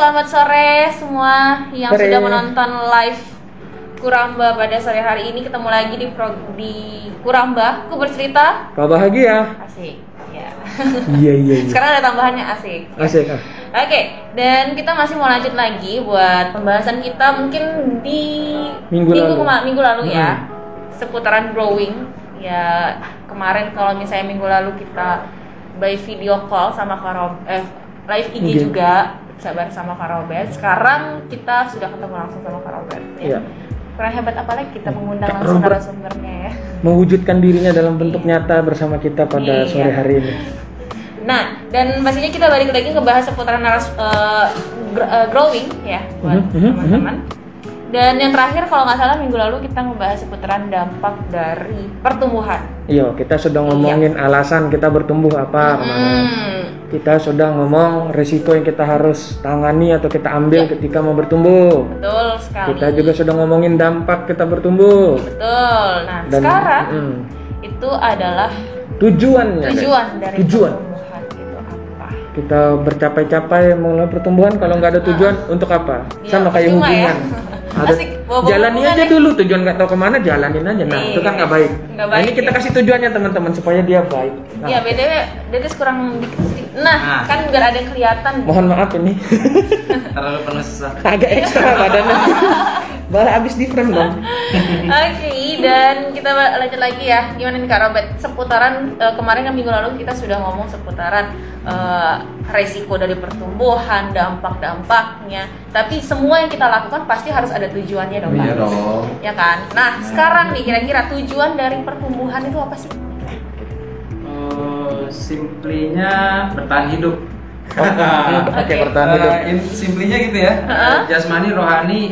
selamat sore semua yang Sore. sudah menonton live Kuramba pada sore hari ini. Ketemu lagi di Kuramba, ku bercerita. Kau bahagia? Asik, ya. Iya. Sekarang ada tambahannya asik. Asik. Oke, dan kita masih mau lanjut lagi buat pembahasan kita mungkin di Minggu lalu. Ya, seputaran growing. Ya, kemarin kalau misalnya minggu lalu kita by video call sama live IG juga sama Kak Robert. Sekarang kita sudah ketemu langsung sama Kak Robert. Ya. Iya. Kurang hebat apalagi kita mengundang Kak langsung Robert narasumbernya ya. mewujudkan dirinya dalam bentuk nyata bersama kita pada sore hari ini. Nah, dan pastinya kita balik lagi ngebahas seputaran growing ya buat teman-teman. Dan yang terakhir kalau nggak salah minggu lalu kita ngebahas seputaran dampak dari pertumbuhan. Iya, kita sudah ngomongin alasan kita bertumbuh apa kemarin. Kita sudah ngomong risiko yang kita harus tangani atau kita ambil ketika mau bertumbuh. Betul sekali. Kita juga sudah ngomongin dampak kita bertumbuh. Betul. Nah, Dan, sekarang itu adalah tujuannya. dari tujuan. pertumbuhan itu apa? Kita bercapai-capai mengenai pertumbuhan kalau nggak ada tujuan untuk apa? Ya, Sama kayak percuma hubungan. ya. Asik, bawa-bawa Jalanin hubungan aja ya. dulu, tujuan nggak tahu kemana jalanin aja. Nah, itu kan nggak baik. Nggak Nah, baik, ini kita ya. kasih tujuannya teman-teman supaya dia baik. Nah, Ya, BTW Dedis kurang dikit. Nah, kan biar ada yang kelihatan. mohon maaf ini Terlalu penuh sesak. agak ekstra badannya. Malah abis di frame dong. Oke, dan kita lanjut lagi ya. Gimana nih Kak Robert? Seputaran kemarin kan minggu lalu kita sudah ngomong seputaran resiko dari pertumbuhan, dampak-dampaknya. Tapi semua yang kita lakukan pasti harus ada tujuannya dong, Kak. Iya dong. Ya kan? Nah, sekarang nih kira-kira tujuan dari pertumbuhan itu apa sih? Simplinya bertahan hidup. Oke, bertahan hidup. Simplinya gitu ya. Heeh. Jasmani, rohani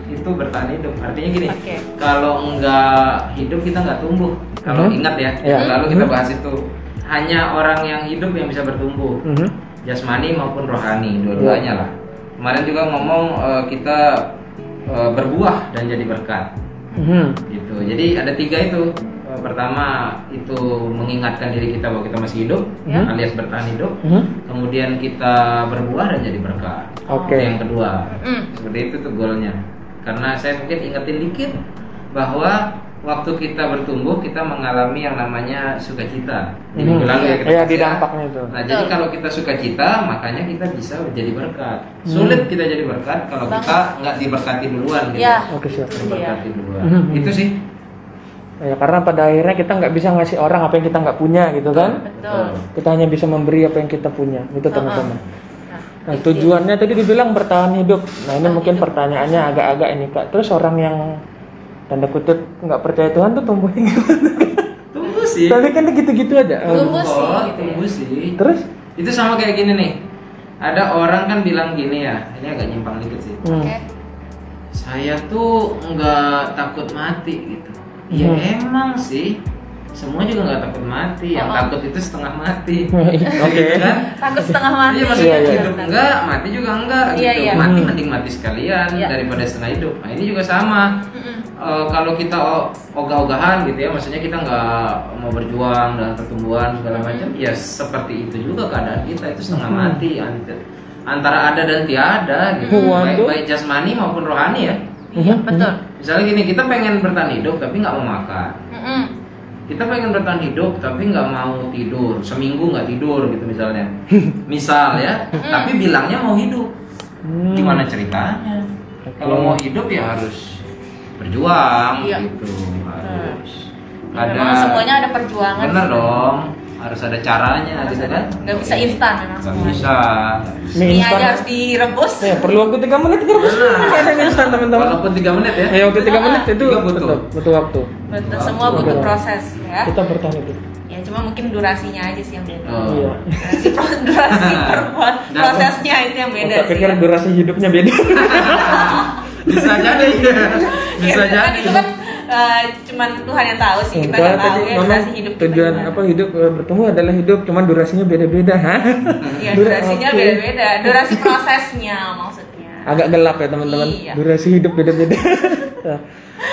itu bertahan hidup. Artinya gini, Oke. kalau nggak hidup kita nggak tumbuh. Kalau ingat ya, Iya. lalu kita bahas itu. Hanya orang yang hidup yang bisa bertumbuh. Jasmani maupun rohani, dua-duanya lah. Kemarin juga ngomong kita berbuah dan jadi berkat. Gitu. Jadi ada 3 itu. Pertama itu mengingatkan diri kita bahwa kita masih hidup, alias bertahan hidup. Kemudian kita berbuah dan jadi berkat. Oke. Itu yang kedua. Seperti itu tuh goalnya. Karena saya mungkin ingetin dikit bahwa waktu kita bertumbuh kita mengalami yang namanya sukacita. Di minggu lalu ya kita Iya, bahas di ya. dampaknya itu. Nah, jadi kalau kita sukacita, makanya kita bisa jadi berkat. Sulit kita jadi berkat kalau kita nggak diberkati duluan gitu. Ya. Oke, siap. Diberkati duluan. Mhm. Itu sih. Ya, karena pada akhirnya kita nggak bisa ngasih orang apa yang kita nggak punya gitu kan. Betul. Kita hanya bisa memberi apa yang kita punya. Itu teman-teman. Nah, itu tujuannya tadi dibilang bertahan hidup. Nah, ini mungkin pertanyaannya agak-agak ini Kak. Terus orang yang tanda kutip nggak percaya Tuhan tuh tumbuhnya gimana? Tunggu sih. Tapi kan gitu-gitu aja. Tumbuh sih, Oh, gitu ya. tunggu sih. Terus? Itu sama kayak gini nih. Ada orang kan bilang gini ya. Ini agak nyimpang dikit sih. Oke. Saya tuh nggak takut mati gitu. Ya emang sih. Semua juga nggak takut mati. Yang takut itu setengah mati. Oke. Gitu kan? Takut setengah mati. Iya, maksudnya Iya. hidup enggak, mati juga enggak Iya, gitu. iya. Mati mending mati sekalian Iya. daripada setengah hidup. Nah, ini juga sama. Kalau kita ogah-ogahan gitu ya, maksudnya kita nggak mau berjuang dalam pertumbuhan segala macam, ya seperti itu juga keadaan kita itu setengah mati antara ada dan tiada gitu. Waduh. Baik jasmani maupun rohani ya. Iya, betul. Misalnya gini, kita pengen bertahan hidup tapi nggak mau makan. Kita pengen bertahan hidup tapi nggak mau tidur, seminggu nggak tidur gitu misalnya. Misal ya, tapi bilangnya mau hidup. Gimana ceritanya? Kalau mau hidup ya harus berjuang Iya. gitu, harus Memang semuanya ada perjuangan. bener dong, harus ada caranya gitu kan. Nggak bisa instan memang Nggak semuanya. bisa. Mie aja harus direbus. Ya, perlu waktu 3 menit kita rebus. Nggak ada yang instan teman-teman. Walaupun 3 menit ya. Ya, waktu 3 menit itu Juga butuh. butuh waktu. Betul, semua butuh proses ya. Kita bertahan hidup. Ya cuma mungkin durasinya aja sih yang beda. Oh. Iya. Durasi prosesnya itu yang beda Saya sih. pikir durasi hidupnya beda. Bisa jadi. Bisa Ya, kan jadi. itu kan cuman Tuhan yang tahu sih, kita Soalnya nggak tahu tadi ya ngomong durasi hidup kita tujuan gimana. apa hidup bertumbuh adalah hidup, cuman durasinya beda-beda, hah? Iya, durasinya Oke. beda-beda. Durasi prosesnya maksudnya. Agak gelap ya teman-teman. Iya. Durasi hidup beda-beda.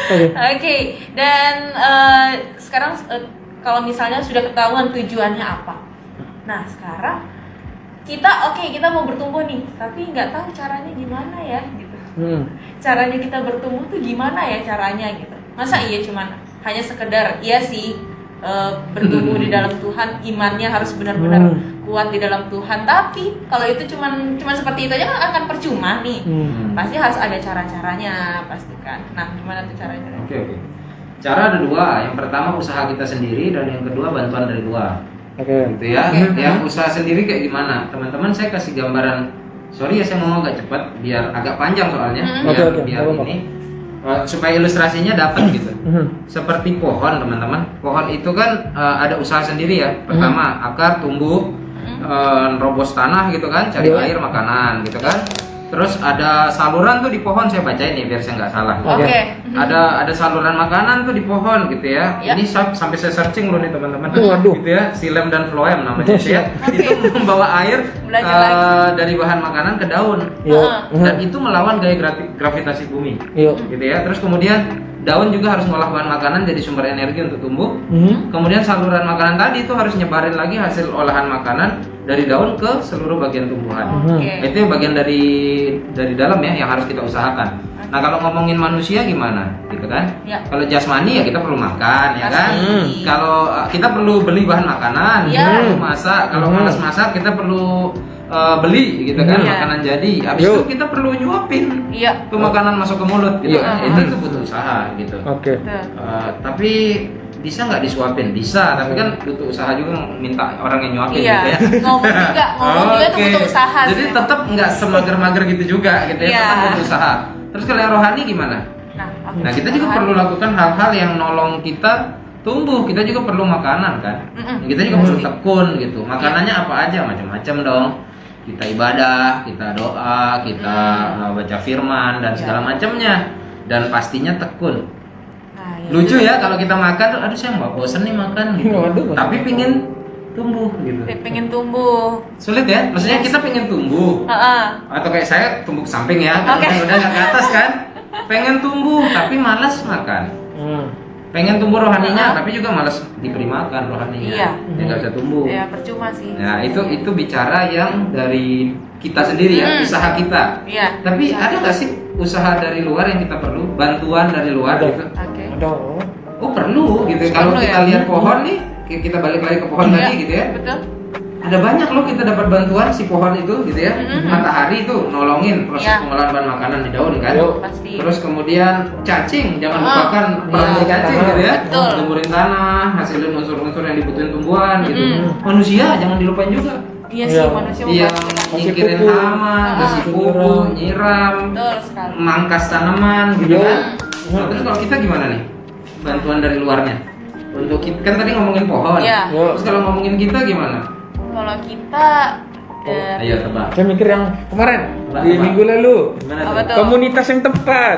Oke. Oke, dan sekarang kalau misalnya sudah ketahuan tujuannya apa, nah sekarang kita mau bertumbuh nih, tapi nggak tahu caranya gimana ya gitu. Caranya kita bertumbuh tuh gimana ya caranya gitu. Masa iya cuman hanya sekedar iya sih bertumbuh di dalam Tuhan, imannya harus benar-benar kuat di dalam Tuhan. Tapi kalau itu cuman seperti itu aja kan akan percuma nih. Pasti harus ada cara-caranya pastikan. Nah, gimana tuh caranya? Oke. Cara ada dua. Yang pertama usaha kita sendiri dan yang kedua bantuan dari luar. Gitu ya. Yang usaha sendiri kayak gimana? Teman-teman saya kasih gambaran. Sorry ya saya ngomong agak cepat biar agak panjang soalnya. Biar ini supaya ilustrasinya dapat gitu. Seperti pohon teman-teman. Pohon itu kan ada usaha sendiri ya. Pertama akar tumbuh, nerobos tanah gitu kan, cari air, makanan gitu kan. Terus ada saluran tuh di pohon, saya bacain nih biar saya nggak salah. Ada saluran makanan tuh di pohon gitu ya. Ini sampai saya searching loh nih teman-teman. Gitu ya, xilem dan phloem namanya ya. Itu membawa air dari bahan makanan ke daun. Dan itu melawan gaya gravitasi bumi. Gitu ya. Terus kemudian daun juga harus ngolah bahan makanan jadi sumber energi untuk tumbuh. Kemudian saluran makanan tadi itu harus nyebarin lagi hasil olahan makanan dari daun ke seluruh bagian tumbuhan. Itu yang bagian dari dalam ya yang harus kita usahakan. Nah kalau ngomongin manusia gimana, gitu kan? Kalau jasmani ya kita perlu makan, ya kan? Kalau kita perlu beli bahan makanan, perlu masak. Kalau malas masak kita perlu beli, gitu kan? Makanan jadi. Habis itu kita perlu nyuapin tuh makanan masuk ke mulut, gitu kan? Itu butuh usaha, gitu. Tapi bisa nggak disuapin? Bisa, tapi kan butuh usaha juga minta orang yang nyuapin gitu ya. Ngomong juga tuh butuh usaha. Jadi tetap nggak semager-mager gitu juga gitu ya, tetap butuh usaha. Terus kalau yang rohani gimana? Nah kita juga perlu lakukan hal-hal yang nolong kita tumbuh. Kita juga perlu makanan kan. Kita juga perlu tekun gitu. Makanannya apa aja? Macam-macam dong. Kita ibadah, kita doa, kita baca firman dan segala macamnya. Dan pastinya tekun. Lucu ya kalau kita makan tuh, aduh saya nggak bosen nih makan gitu. Tapi pingin tumbuh gitu. Pengen tumbuh. Sulit ya? Maksudnya kita pengen tumbuh. Atau kayak saya tumbuh ke samping ya, udah nggak ke atas kan? Pengen tumbuh tapi malas makan. Pengen tumbuh rohaninya tapi juga malas diberi makan rohaninya. Ya nggak bisa tumbuh. Ya percuma sih. Nah itu bicara yang dari kita sendiri ya, usaha kita. Tapi ada nggak sih usaha dari luar yang kita perlu, bantuan dari luar gitu? Oh perlu gitu. Kalau kita lihat pohon nih, kita balik lagi ke pohon tadi gitu ya. Betul. Ada banyak loh kita dapat bantuan si pohon itu gitu ya. Matahari itu nolongin proses pengolahan bahan makanan di daun kan. Pasti. Terus kemudian cacing, jangan lupakan peran dari cacing gitu ya. Tumbuhin tanah, hasilin unsur-unsur yang dibutuhin tumbuhan gitu. Manusia jangan dilupain juga. Iya sih, manusia nyingkirin hama, kasih pupuk, nyiram, mangkas tanaman gitu kan. Nah, terus kalau kita gimana nih? Bantuan dari luarnya. Untuk kita, kan tadi ngomongin pohon. Terus kalau ngomongin kita gimana? Kalau kita ayo tebak. Saya mikir yang kemarin di minggu lalu. Komunitas yang tepat.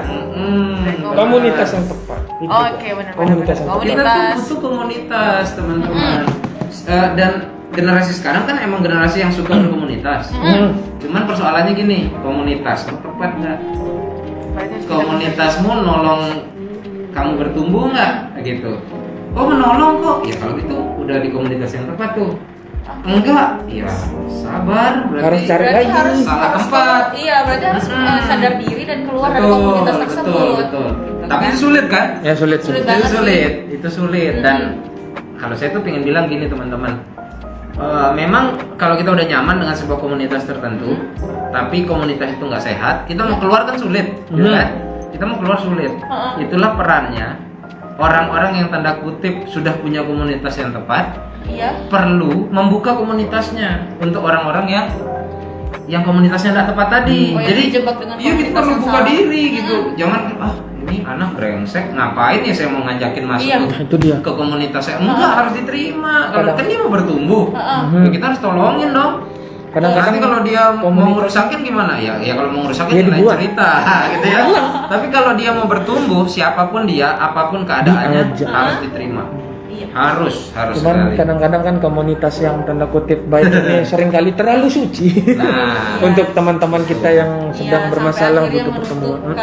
Komunitas yang tepat. Oke, benar. Komunitas yang tepat. Kita tuh butuh komunitas, teman-teman. Dan generasi sekarang kan emang generasi yang suka berkomunitas. Cuman persoalannya gini, komunitas tepat nggak? Komunitasmu nolong kamu bertumbuh nggak? Gitu. Oh menolong kok. Ya kalau gitu udah di komunitas yang tepat tuh. Enggak, ya sabar. Harus cari lagi. Harus salah tempat. Iya, berarti harus sadar diri dan keluar dari komunitas tersebut. Betul. Tapi itu sulit kan? Ya sulit. Itu sulit. Dan kalau saya tuh pengen bilang gini teman-teman. Memang kalau kita udah nyaman dengan sebuah komunitas tertentu, tapi komunitas itu nggak sehat, kita mau keluar kan sulit, gitu kan? Kita mau keluar sulit. Itulah perannya orang-orang yang tanda kutip sudah punya komunitas yang tepat, perlu membuka komunitasnya untuk orang-orang yang komunitasnya nggak tepat tadi. Jadi kita perlu buka diri gitu. Jangan ini anak brengsek, ngapain ya saya mau ngajakin masuk ke komunitas saya? Enggak, harus diterima. Kalau kan dia mau bertumbuh, kita harus tolongin dong. Kadang-kadang nanti kalau dia mau ngerusakin gimana? Ya kalau mau ngerusakin lain cerita gitu ya. Tapi kalau dia mau bertumbuh, siapapun dia, apapun keadaannya harus diterima. Harus Cuman kadang-kadang kan komunitas yang tanda kutip baik ini seringkali terlalu suci. Untuk teman-teman kita yang sedang bermasalah butuh pertemuan.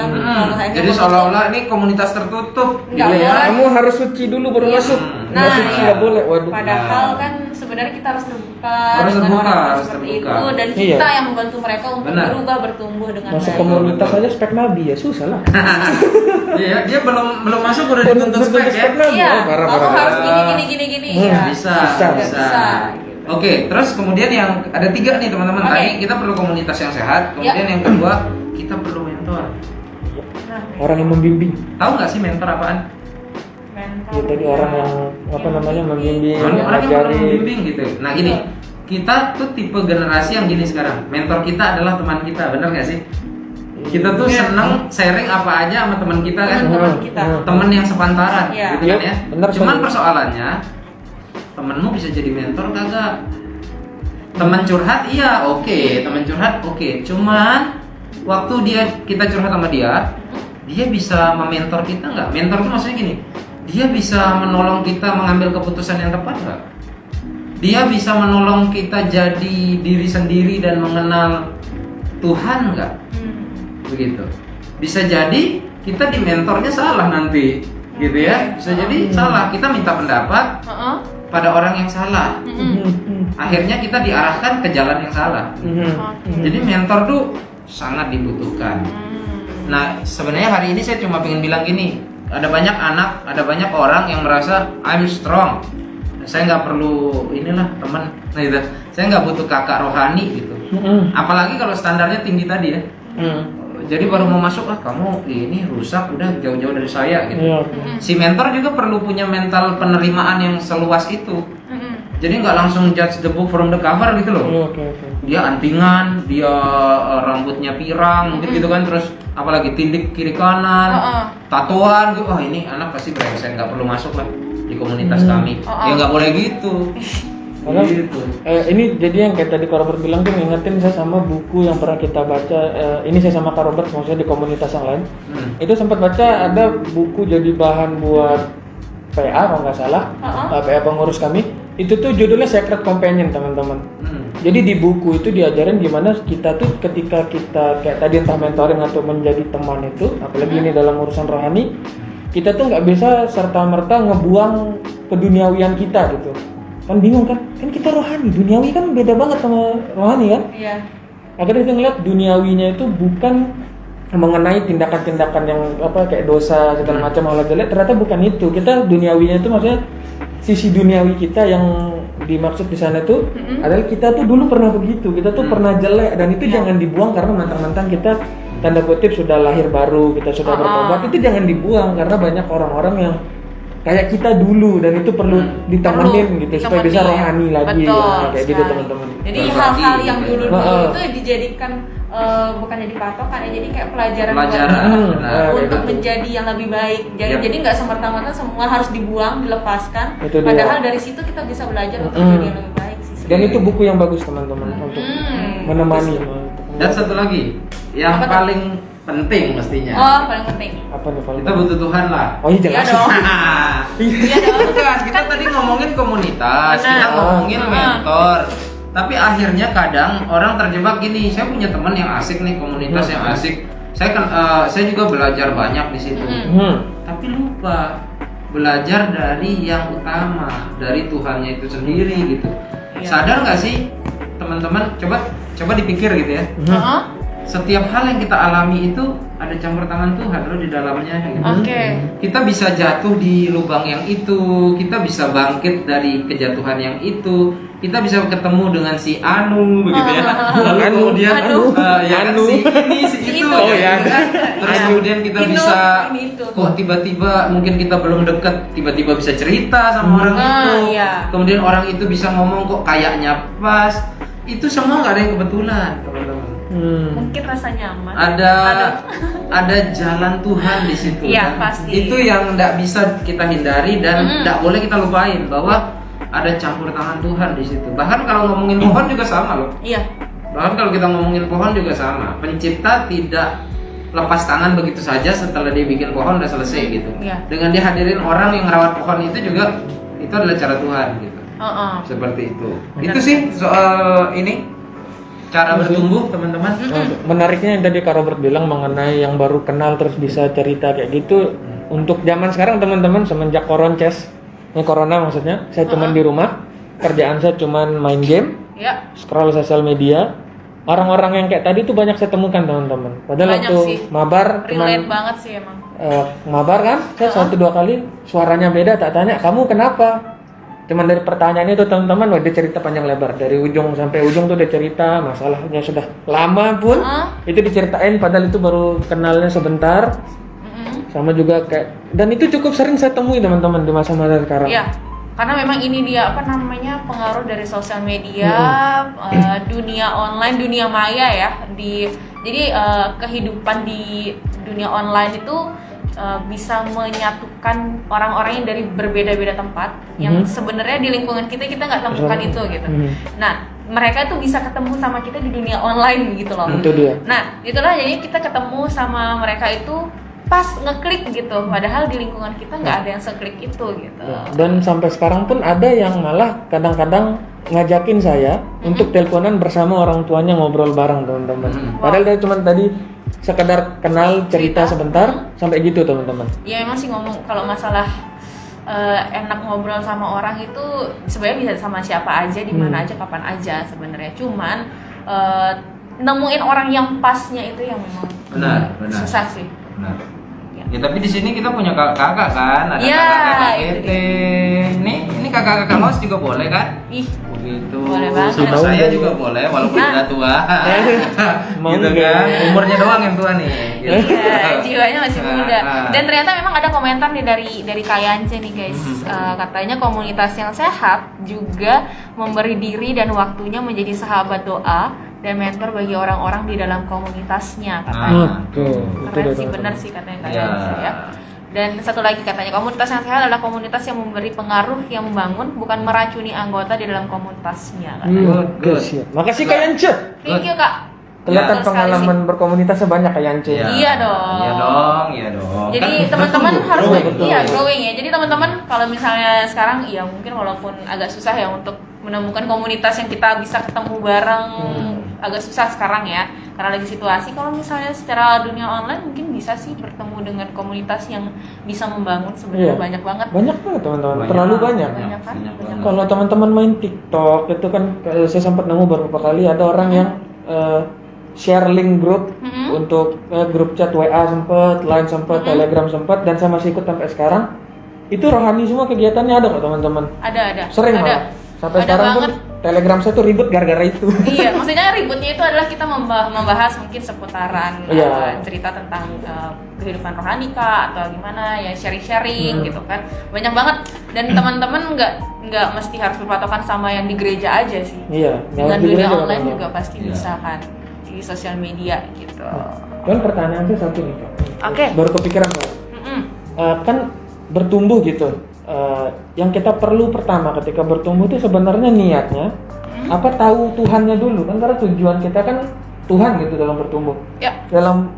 Jadi seolah-olah ini komunitas tertutup. Kamu harus suci dulu baru masuk. Nah, nggak boleh. Waduh. Padahal kan sebenarnya kita harus terbuka Harus dengan terbuka, orang harus seperti terbuka. itu, dan Iya. kita yang membantu mereka untuk Benar. berubah, bertumbuh dengan Masuk baik. komunitas aja spek nabi ya susah lah. Iya, dia belum masuk udah dituntut spek ya. nabi. Iya, Oh, parah, kamu parah. harus gini. Ya. Bisa. Bisa. Oke, terus kemudian yang ada 3 nih teman-teman. Oke. Tadi kita perlu komunitas yang sehat. Kemudian yang kedua, kita perlu mentor. Nah, Orang yang membimbing. Tahu nggak sih mentor apaan? mentor. Ya, tadi orang yang apa namanya membimbing, Orang yang perlu mengajari. membimbing gitu. Nah gini, kita tuh tipe generasi yang gini sekarang. Mentor kita adalah teman kita, bener nggak sih? Kita tuh Iya. seneng sharing apa aja sama teman kita kan. Teman kita. Temen yang sepantaran, Iya. gitu kan Iya, ya. bener, Cuman bener. persoalannya, temenmu bisa jadi mentor kagak? Temen curhat iya, oke. Temen curhat oke. Cuman waktu kita curhat sama dia bisa mementor kita nggak? Mentor itu maksudnya gini, dia bisa menolong kita mengambil keputusan yang tepat nggak? Dia bisa menolong kita jadi diri sendiri dan mengenal Tuhan nggak? Begitu. Bisa jadi kita di mentornya salah nanti, gitu ya. Bisa jadi salah. Kita minta pendapat pada orang yang salah. Akhirnya kita diarahkan ke jalan yang salah. Jadi mentor tuh sangat dibutuhkan. Nah, sebenarnya hari ini saya cuma pengen bilang gini, ada banyak anak, ada banyak orang yang merasa I'm strong, saya nggak perlu inilah teman, nah gitu. Saya nggak butuh kakak rohani gitu. Apalagi kalau standarnya tinggi tadi ya. Jadi baru mau masuk, kamu ini rusak, udah jauh-jauh dari saya gitu. Iya. Si mentor juga perlu punya mental penerimaan yang seluas itu. Jadi nggak langsung judge the book from the cover gitu loh. Oke. Dia antingan, dia rambutnya pirang, mungkin gitu kan, terus apalagi tindik kiri kanan, tatoan gitu. Oh ini anak pasti brengsek, nggak perlu masuk lah di komunitas kami. Ya nggak boleh gitu. Karena Gitu. ini jadi yang kayak tadi Kak Robert bilang tuh ngingetin saya sama buku yang pernah kita baca. Ini saya sama Kak Robert maksudnya di komunitas yang lain. Itu sempat baca ada buku jadi bahan buat PA kalau nggak salah, PA pengurus kami. Itu tuh judulnya Sacred Companion teman-teman. Jadi di buku itu diajarin gimana kita tuh ketika kita kayak tadi entah mentoring atau menjadi teman itu, apalagi ini dalam urusan rohani, kita tuh nggak bisa serta merta ngebuang keduniawian kita gitu. Kan bingung kan kita rohani, duniawi kan beda banget sama rohani kan. Iya. Akhirnya kita ngeliat duniawinya itu bukan mengenai tindakan-tindakan yang apa kayak dosa segala macam hal jelek, ternyata bukan itu. Kita duniawinya itu maksudnya sisi duniawi kita yang dimaksud di sana tuh adalah kita tuh dulu pernah begitu, kita tuh pernah jelek, dan itu jangan dibuang karena mentang-mentang kita tanda kutip sudah lahir baru, kita sudah bertobat, itu jangan dibuang karena banyak orang-orang yang kayak kita dulu, dan itu perlu ditemenin gitu supaya bisa rohani lagi. Betul, ya, kayak gitu sekali. teman-teman. Jadi Berbagi, hal-hal yang gitu. dulu-dulu itu dijadikan bukan jadi patokan ya, jadi kayak pelajaran buat Pelajaran, kita benar. untuk Gitu. menjadi yang lebih baik. Jadi nggak semerta-merta semua harus dibuang, dilepaskan. Itu dia. Padahal dari situ kita bisa belajar untuk menjadi yang lebih baik sih. Dan itu buku yang bagus teman-teman untuk menemani. Dan satu lagi yang Apa tuh? paling penting mestinya. Oh, paling penting. Apa nih paling? Kita butuh Tuhan lah. Oh iya Iya jelas. dong. Iya dong. Bukan, kita tadi ngomongin komunitas, Benar. kita ngomongin Ah. mentor. Tapi akhirnya kadang orang terjebak gini, saya punya teman yang asik nih, komunitas yang asik. Saya juga belajar banyak di situ. Tapi lupa belajar dari yang utama, dari Tuhannya itu sendiri gitu. Iya. Sadar nggak sih teman-teman? Coba dipikir gitu ya. Setiap hal yang kita alami itu ada campur tangan Tuhan loh di dalamnya gitu. Oke. Kita bisa jatuh di lubang yang itu, kita bisa bangkit dari kejatuhan yang itu, kita bisa ketemu dengan si Anu begitu ya. Lalu Anu. kemudian Anu. ya kan, Anu. si ini si Si itu itu. Oh, ya. kan? Terus Ya. kemudian kita Ini bisa ini itu. kok tiba-tiba mungkin kita belum dekat, tiba-tiba bisa cerita sama orang itu. Iya. Kemudian orang itu bisa ngomong kok kayaknya pas. Itu semua nggak ada yang kebetulan, teman-teman. Mungkin rasa nyaman. Ada jalan Tuhan di situ. Iya, kan? pasti. Itu yang tidak bisa kita hindari dan tidak boleh kita lupain bahwa ada campur tangan Tuhan di situ. Bahkan kalau ngomongin pohon juga sama loh. Iya. Bahkan kalau kita ngomongin pohon juga sama. Pencipta tidak lepas tangan begitu saja setelah dia bikin pohon udah selesai gitu. Iya. Dengan dia hadirin orang yang merawat pohon itu juga itu adalah cara Tuhan gitu. Seperti itu. Itu sih soal ini. Cara bertumbuh teman-teman. Menariknya yang tadi Kak Robert bilang mengenai yang baru kenal terus bisa cerita kayak gitu. Untuk zaman sekarang teman-teman semenjak Koronces Ini corona maksudnya. Saya cuman di rumah, kerjaan saya cuman main game, Ya. scroll sosial media. Orang-orang yang kayak tadi tuh banyak saya temukan teman-teman. Padahal Banyak waktu sih. mabar Relate cuman banget sih emang. mabar kan, saya 1-2 kali suaranya beda, tak tanya kamu kenapa. Cuman dari pertanyaan itu teman-teman, dia cerita panjang lebar dari ujung sampai ujung tuh dia cerita masalahnya sudah lama pun itu diceritain, padahal itu baru kenalnya sebentar. Sama juga kayak, dan itu cukup sering saya temui teman-teman di masa-masa sekarang. Iya, karena memang ini dia pengaruh dari sosial media, dunia online, dunia maya ya. Jadi kehidupan di dunia online itu bisa menyatukan orang-orang yang dari berbeda-beda tempat, yang sebenarnya di lingkungan kita nggak temukan itu gitu. Nah, mereka tuh bisa ketemu sama kita di dunia online gitu loh. Itu dia. Nah, itulah jadi kita ketemu sama mereka itu pas ngeklik gitu, padahal di lingkungan kita nggak ada yang seklik itu gitu. Dan sampai sekarang pun ada yang malah kadang-kadang ngajakin saya untuk teleponan bersama orang tuanya ngobrol bareng teman-teman. Padahal dia cuma tadi sekedar kenal cerita sebentar sampai gitu teman-teman. Ya emang sih ngomong kalau masalah enak ngobrol sama orang itu sebenarnya bisa sama siapa aja, di mana aja, kapan aja sebenarnya. Cuman nemuin orang yang pasnya itu yang memang Benar. susah sih. Benar. Ya tapi di sini kita punya kakak kan, ada Ya, kakak Ini kakak-kakak Mas juga boleh kan? Ih, Begitu. boleh banget. Sama saya juga boleh walaupun udah tua. Gitu kan. Umurnya doang yang tua nih. Gitu. Iya, jiwanya masih muda. Dan ternyata memang ada komentar nih dari Kayance nih guys. Katanya komunitas yang sehat juga memberi diri dan waktunya menjadi sahabat doa dan mentor bagi orang-orang di dalam komunitasnya katanya. Keren sih, benar sih katanya Kayance ya. Dan satu lagi katanya, komunitas yang sehat adalah komunitas yang memberi pengaruh yang membangun, bukan meracuni anggota di dalam komunitasnya katanya. Siap. Makasih Kayance. Thank you Kak. Kelihatan Betul sekali pengalaman berkomunitasnya banyak Kayance. Iya dong. Iya dong. Jadi Kan teman-teman harus betul. growing ya. Jadi teman-teman kalau misalnya sekarang ya mungkin walaupun agak susah ya untuk menemukan komunitas yang kita bisa ketemu bareng, agak susah sekarang ya karena lagi situasi. Kalau misalnya secara dunia online mungkin bisa sih bertemu dengan komunitas yang bisa membangun sebenarnya. Banyak banget. Banyak banget teman-teman, terlalu banyak. Banyak kan? Banyak. Kalau teman-teman main TikTok itu kan saya sempat nemu beberapa kali ada orang yang share link grup untuk grup chat WA sempat, Line sempat, Telegram sempat, dan saya masih ikut sampai sekarang. Itu rohani semua kegiatannya ada kok teman-teman. Ada. Sering malah. Sampai Ada sekarang banget. pun Telegram saya tuh ribut gara-gara itu. Iya, maksudnya ributnya itu adalah kita membahas mungkin seputaran cerita tentang kehidupan rohani kah atau gimana ya, sharing gitu kan. Banyak banget, dan teman-teman nggak mesti harus berpatokan sama yang di gereja aja sih. Iya. Dengan dunia online juga pasti bisa kan di sosial media gitu. Dan pertanyaan saya satu nih Kak. Oke. Baru kepikiran Kak. Kan bertumbuh gitu. Yang kita perlu pertama ketika bertumbuh itu sebenarnya niatnya apa, tahu Tuhannya dulu kan, karena tujuan kita kan Tuhan gitu dalam bertumbuh. Ya. Dalam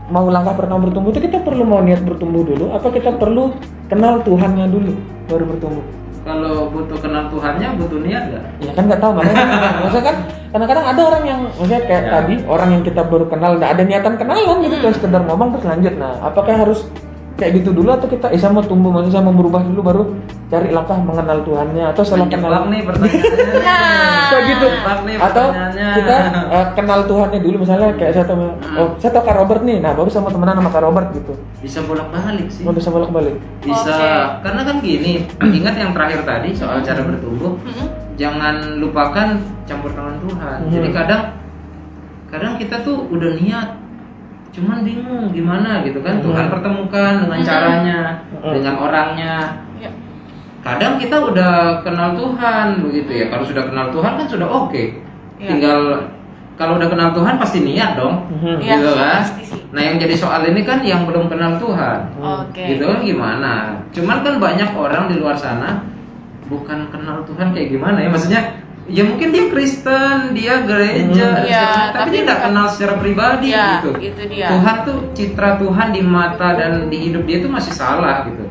mau langkah pertama bertumbuh itu kita perlu mau niat bertumbuh dulu, apa kita perlu kenal Tuhannya dulu baru bertumbuh? Kalau butuh kenal Tuhannya butuh niat nggak? Ya kan nggak tahu makanya. Maksudnya kan kadang-kadang ada orang yang maksudnya kayak tadi orang yang kita baru kenal nggak ada niatan kenalan gitu, cuma sekedar ngomong terus lanjut. Nah, apakah harus kayak gitu dulu atau kita saya mau tumbuh, maksudnya saya mau berubah dulu baru cari langkah mengenal Tuhannya, atau setelah kenal nih pertanyaannya. kayak gitu, nih atau pertanyaannya. kita kenal Tuhannya dulu, misalnya kayak saya tahu saya tahu Kak Robert nih, nah baru sama temenan sama Kak Robert gitu. Bisa bolak-balik sih. Bisa bolak-balik. Bisa, karena kan gini, ingat yang terakhir tadi soal cara bertumbuh, jangan lupakan campur tangan Tuhan. Jadi kadang kita tuh udah niat, cuman bingung gimana gitu kan. Tuhan pertemukan dengan caranya, dengan orangnya. Kadang kita udah kenal Tuhan begitu ya. Kalau sudah kenal Tuhan kan sudah oke. Tinggal kalau udah kenal Tuhan pasti niat dong, gitu kan. Nah yang jadi soal ini kan yang belum kenal Tuhan, gitu kan gimana. Cuman kan banyak orang di luar sana bukan kenal Tuhan kayak gimana ya, maksudnya ya mungkin dia Kristen, dia gereja, tapi dia nggak kenal secara pribadi gitu. Itu dia. Tuhan tuh, citra Tuhan di mata dan di hidup dia tuh masih salah gitu.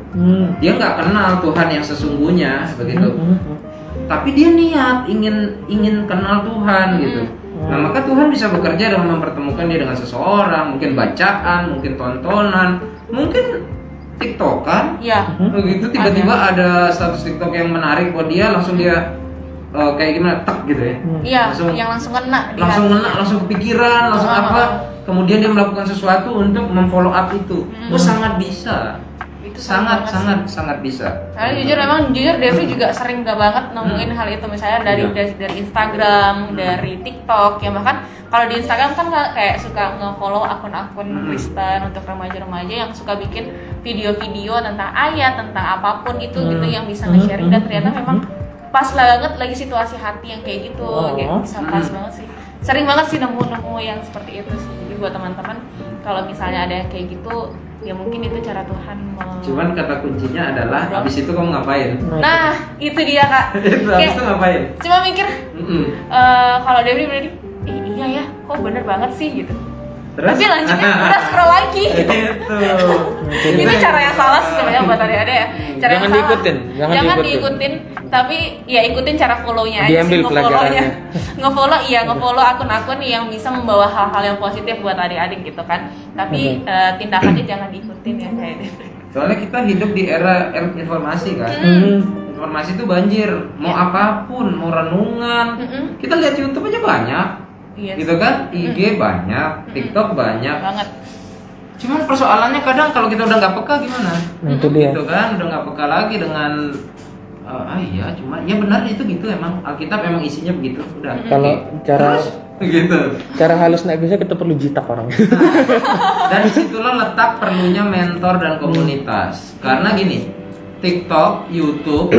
Dia nggak kenal Tuhan yang sesungguhnya begitu. Tapi dia niat ingin kenal Tuhan gitu. Nah maka Tuhan bisa bekerja dengan mempertemukan dia dengan seseorang, mungkin bacaan, mungkin tontonan, mungkin TikTokan. Iya. Begitu tiba-tiba ada status TikTok yang menarik buat dia, langsung dia kayak gimana, tek gitu ya. Iya, yang langsung kena di langsung hati. ngena, langsung kepikiran, langsung apa, kemudian dia melakukan sesuatu untuk memfollow up itu. Sangat bisa, Itu sangat banget sih. sangat bisa. Karena jujur Devi juga sering banget nemuin hal itu, misalnya dari Instagram, dari TikTok, ya bahkan kalau di Instagram kan kayak suka nge-follow akun-akun Kristen untuk remaja-remaja yang suka bikin video-video tentang ayat, tentang apapun itu gitu yang bisa nge-sharing, dan ternyata memang pas banget lagi situasi hati yang kayak gitu, kayak bisa pas banget sih. Sering banget sih nemu yang seperti itu sih. Jadi buat teman-teman kalau misalnya ada yang kayak gitu, ya mungkin itu cara Tuhan Cuman kata kuncinya adalah habis itu kamu ngapain? Nah, itu dia Kak. Itu habis itu ngapain? Cuma mikir, kalau Devi berarti, iya ya, kok bener banget sih gitu. Terus? Tapi lanjutnya udah scroll lagi. Itu cara yang salah sih sebenarnya buat adik-adik ya. Cara Jangan yang salah. diikutin, jangan diikutin. Tapi ya ikutin cara follow-nya aja Diambil sih, nge-follow-nya. pelajarannya. Nge-follow akun-akun yang bisa membawa hal-hal yang positif buat adik-adik gitu kan. Tapi tindakannya jangan diikutin ya kayak gitu. Soalnya kita hidup di era informasi kan. Informasi itu banjir, mau apapun, mau renungan. Kita lihat YouTube aja banyak. Iya Gitu kan, IG banyak, TikTok banyak. Banget. Cuman persoalannya kadang kalau kita udah nggak peka gimana? Itu dia. Gitu kan, udah nggak peka lagi dengan iya, cuma ya benar itu gitu emang Alkitab emang isinya begitu. Udah. Kalau cara Gitu. cara halus naik bisa kita perlu jitak orang. Dan disitulah letak perlunya mentor dan komunitas. Karena gini, TikTok, YouTube,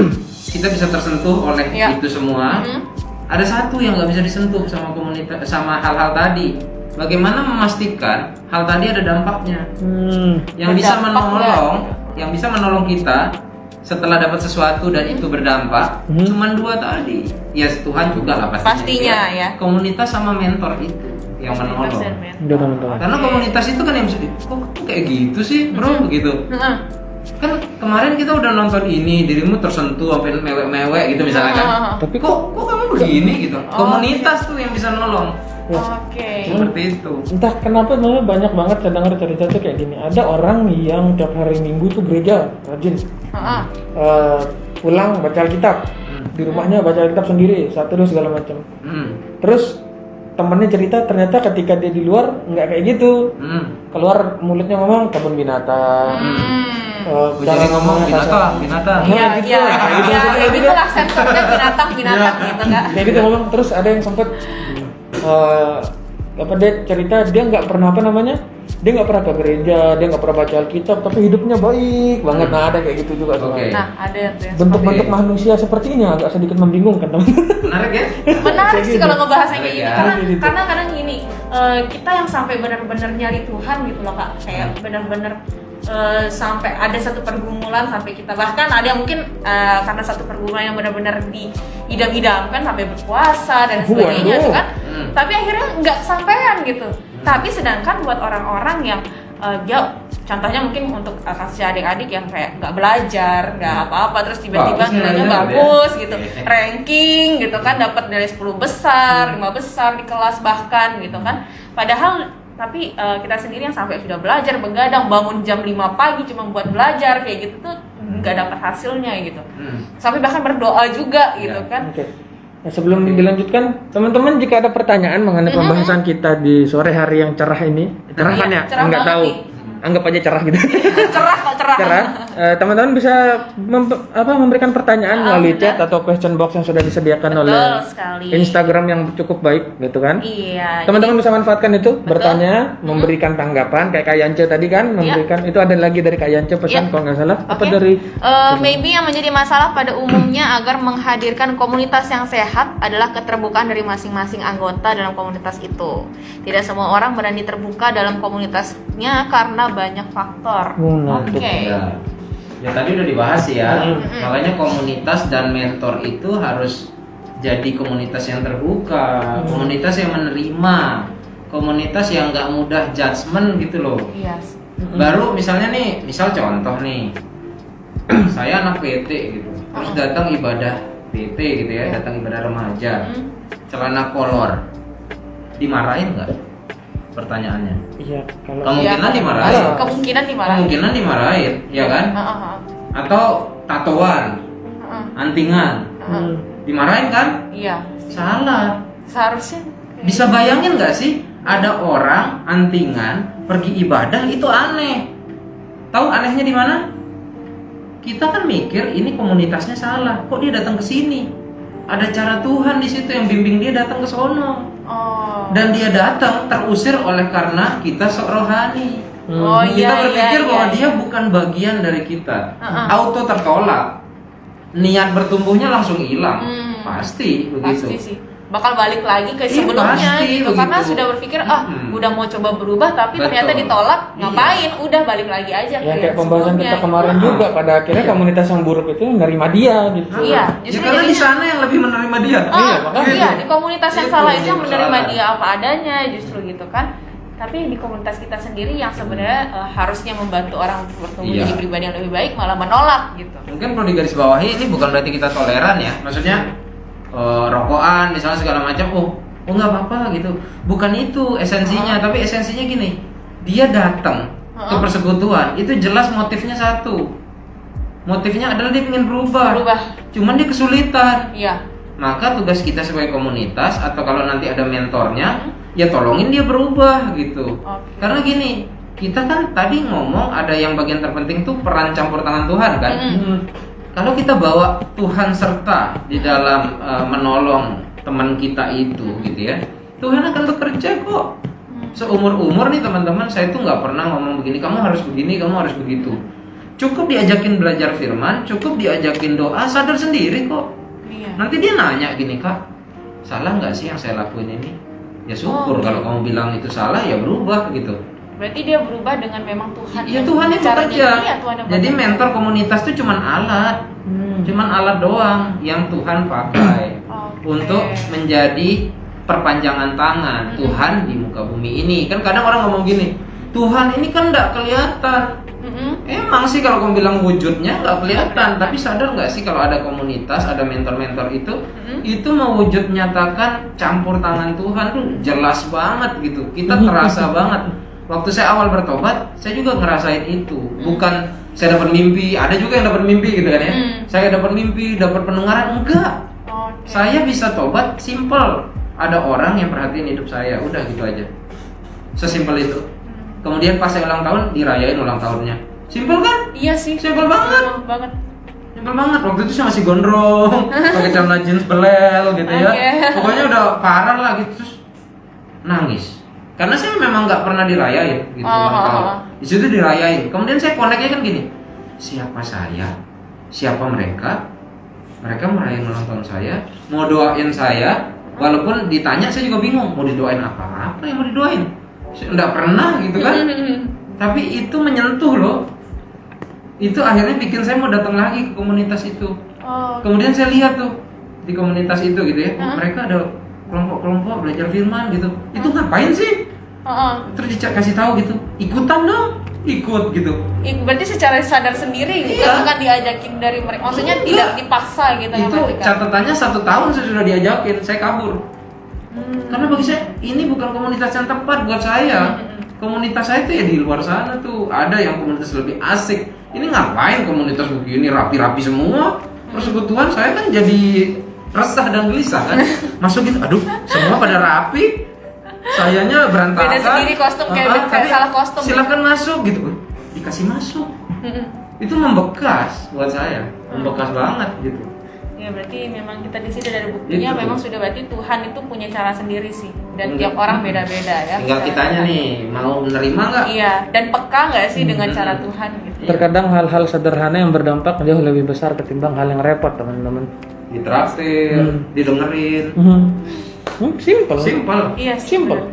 kita bisa tersentuh oleh itu semua. Ada satu yang nggak bisa disentuh sama komunitas, sama hal-hal tadi. Bagaimana memastikan hal tadi ada dampaknya, yang bisa menolong, yang bisa menolong kita setelah dapat sesuatu dan itu berdampak. Cuman dua tadi. Ya Tuhan juga lah pastinya ya. Komunitas sama mentor itu yang menolong. Karena komunitas itu kan yang bisa kok kayak gitu sih bro, begitu. Kan kemarin kita udah nonton ini, dirimu tersentuh sampai mewek-mewek gitu misalnya kan. Tapi kok kamu begini gitu. Komunitas tuh yang bisa nolong. Oke. Seperti itu. Entah kenapa malah banyak banget saya dengar cerita tuh kayak gini. Ada orang yang tiap hari Minggu tuh gereja rajin. Pulang baca Alkitab. Di rumahnya baca Alkitab sendiri, satu segala macam. Terus temannya cerita ternyata ketika dia di luar nggak kayak gitu. Keluar mulutnya ngomong kebun binatang. Jadi ngomong binatang. Iya, itu lah sensornya binatang gitu Kak. Kayak gitu ngomong. Terus ada yang sempet dia cerita dia nggak pernah dia nggak pernah ke gereja, dia nggak pernah baca Alkitab, tapi hidupnya baik banget. Nah ada kayak gitu juga. Nah ada yang bentuk-bentuk manusia seperti ini agak sedikit membingungkan teman. Menarik ya? Menarik sih kalau ngebahasnya kayak gini, karena kadang gini, kita yang sampai benar-benar nyari Tuhan gitu loh Kak, kayak benar-benar sampai ada satu pergumulan sampai kita bahkan ada yang mungkin karena satu pergumulan yang benar-benar diidam-idamkan sampai berpuasa dan sebagainya gitu kan, tapi akhirnya nggak sampean gitu. Tapi sedangkan buat orang-orang yang contohnya mungkin untuk kasih adik-adik yang kayak nggak belajar, nggak apa-apa, terus tiba-tiba nilainya bagus gitu, ranking gitu kan, dapat nilai 10 besar, 5 besar di kelas bahkan gitu kan. Padahal tapi kita sendiri yang sampai sudah belajar, begadang, bangun jam 5 pagi cuma buat belajar kayak gitu tuh nggak dapat hasilnya gitu. Sampai bahkan berdoa juga gitu kan. Nah, sebelum dilanjutkan, teman-teman jika ada pertanyaan mengenai pembahasan kita di sore hari yang cerah ini, cerah kan ya? Cerah Enggak tahu. nih. Anggap aja cerah gitu. cerah. Teman-teman bisa memberikan pertanyaan melalui chat atau question box yang sudah disediakan oleh Instagram yang cukup baik gitu kan. Iya. Teman-teman bisa manfaatkan itu, bertanya, memberikan tanggapan kayak Kak Yance tadi kan, memberikan itu ada lagi dari Kak Yance pesan kalau nggak salah. Apa dari maybe yang menjadi masalah pada umumnya agar menghadirkan komunitas yang sehat adalah keterbukaan dari masing-masing anggota dalam komunitas itu. Tidak semua orang berani terbuka dalam komunitasnya karena banyak faktor. Oke. Ya tadi udah dibahas ya. Makanya komunitas dan mentor itu harus jadi komunitas yang terbuka, komunitas yang menerima, komunitas yang nggak mudah judgement gitu loh. Yes. Baru misalnya nih, misal contoh nih, saya anak PT gitu, terus datang ibadah PT gitu ya, datang ibadah remaja, celana kolor, dimarahin nggak? pertanyaannya. Iya, kalau Kemungkinan dimarahin. Kemungkinan dimarahin. Kemungkinan dimarahin, ya kan? Atau tatoan, antingan, dimarahin kan? Iya. Salah. Seharusnya. Bisa bayangin nggak sih ada orang antingan pergi ibadah itu aneh? Tahu anehnya di mana? Kita kan mikir ini komunitasnya salah, kok dia datang ke sini? Ada cara Tuhan di situ yang bimbing dia datang ke sono. Dan dia datang terusir oleh karena kita sok rohani. Kita berpikir bahwa dia bukan bagian dari kita, auto tertolak. Niat bertumbuhnya langsung hilang, pasti begitu. Pasti sih. Bakal balik lagi ke sebelumnya gitu, karena sudah berpikir udah mau coba berubah tapi ternyata ditolak, ngapain? Udah balik lagi aja. Ya kayak pembahasan kita kemarin juga, pada akhirnya komunitas yang buruk itu menerima dia gitu. Iya, justru karena di sana yang lebih menerima dia. Iya, di komunitas yang salah itu yang menerima dia apa adanya, justru gitu kan. Tapi di komunitas kita sendiri yang sebenarnya harusnya membantu orang bertumbuh jadi pribadi yang lebih baik malah menolak gitu. Mungkin perlu digarisbawahi, ini bukan berarti kita toleran ya, maksudnya rokokan misalnya segala macam, oh nggak apa-apa gitu, bukan itu esensinya. Tapi esensinya gini, dia datang ke persekutuan itu jelas motifnya satu, motifnya adalah dia ingin berubah. Cuman dia kesulitan. Iya. Maka tugas kita sebagai komunitas atau kalau nanti ada mentornya, ya tolongin dia berubah gitu. Karena gini, kita kan tadi ngomong ada yang bagian terpenting tuh peran campur tangan Tuhan kan. Kalau kita bawa Tuhan serta di dalam menolong teman kita itu gitu ya, Tuhan akan bekerja kok. Seumur-umur nih teman-teman, saya tuh nggak pernah ngomong begini, kamu harus begini, kamu harus begitu. Cukup diajakin belajar firman, cukup diajakin doa, sadar sendiri kok. Nanti dia nanya gini, Kak, salah nggak sih yang saya lakuin ini? Ya syukur, kalau kamu bilang itu salah ya berubah gitu. Berarti dia berubah dengan memang Tuhan. Iya, Tuhan yang bekerja. Jadi mentor komunitas itu cuman alat. Cuman alat doang yang Tuhan pakai untuk menjadi perpanjangan tangan Tuhan di muka bumi ini. Kan kadang orang ngomong gini, Tuhan ini kan nggak kelihatan. Emang sih kalau kamu bilang wujudnya nggak kelihatan, tapi sadar nggak sih kalau ada komunitas, ada mentor-mentor itu mewujud nyatakan campur tangan Tuhan tuh jelas banget gitu. Kita terasa banget. Waktu saya awal bertobat, saya juga ngerasain itu. Bukan saya dapat mimpi, ada juga yang dapat mimpi gitu kan ya. Saya dapat mimpi, dapat pendengaran, enggak. Saya bisa tobat simple. Ada orang yang perhatiin hidup saya, udah gitu aja. Sesimpel itu. Kemudian pas saya ulang tahun, dirayain ulang tahunnya. Simple kan? Iya sih. Simple banget. Simple banget. Waktu itu saya masih gondrong, pakai celana jeans belel gitu ya. Pokoknya udah parah lah gitu, terus nangis. Karena saya memang nggak pernah dirayain gitu. Di situ dirayain. Kemudian saya connect-nya kan gini. Siapa saya? Siapa mereka? Mereka merayain ulang tahun saya, mau doain saya. Walaupun ditanya saya juga bingung, mau didoain apa? Apa yang mau didoain? Saya nggak pernah gitu kan. Tapi itu menyentuh loh. Itu akhirnya bikin saya mau datang lagi ke komunitas itu. Kemudian saya lihat tuh di komunitas itu gitu ya, mereka ada kelompok-kelompok belajar firman gitu. Itu ngapain sih? Terus kasih tahu gitu, ikutan dong, ikut gitu. Berarti secara sadar sendiri gitu, bukan diajakin dari mereka. Maksudnya tidak dipaksa gitu. Itu catatannya 1 tahun saya sudah diajakin, saya kabur. Karena bagi saya ini bukan komunitas yang tepat buat saya. Komunitas saya itu ya di luar sana tuh ada yang komunitas lebih asik. Ini ngapain komunitas begini rapi-rapi semua? Persekutuan saya kan jadi resah dan gelisah kan. Masuk gitu, aduh semua pada rapi, sayanya berantakan. Beda sendiri kostum kayak salah kostum. Silakan masuk gitu, dikasih masuk. Itu membekas buat saya, membekas banget gitu. Ya berarti memang kita di sini dari buktinya memang sudah berarti Tuhan itu punya cara sendiri sih, dan tiap orang beda-beda ya. Tinggal kitanya nih mau menerima nggak? Iya, dan peka nggak sih dengan cara Tuhan gitu. Terkadang hal-hal sederhana yang berdampak jauh lebih besar ketimbang hal yang repot teman-teman. Ditraktir, didengerin. Simple. Iya, simple.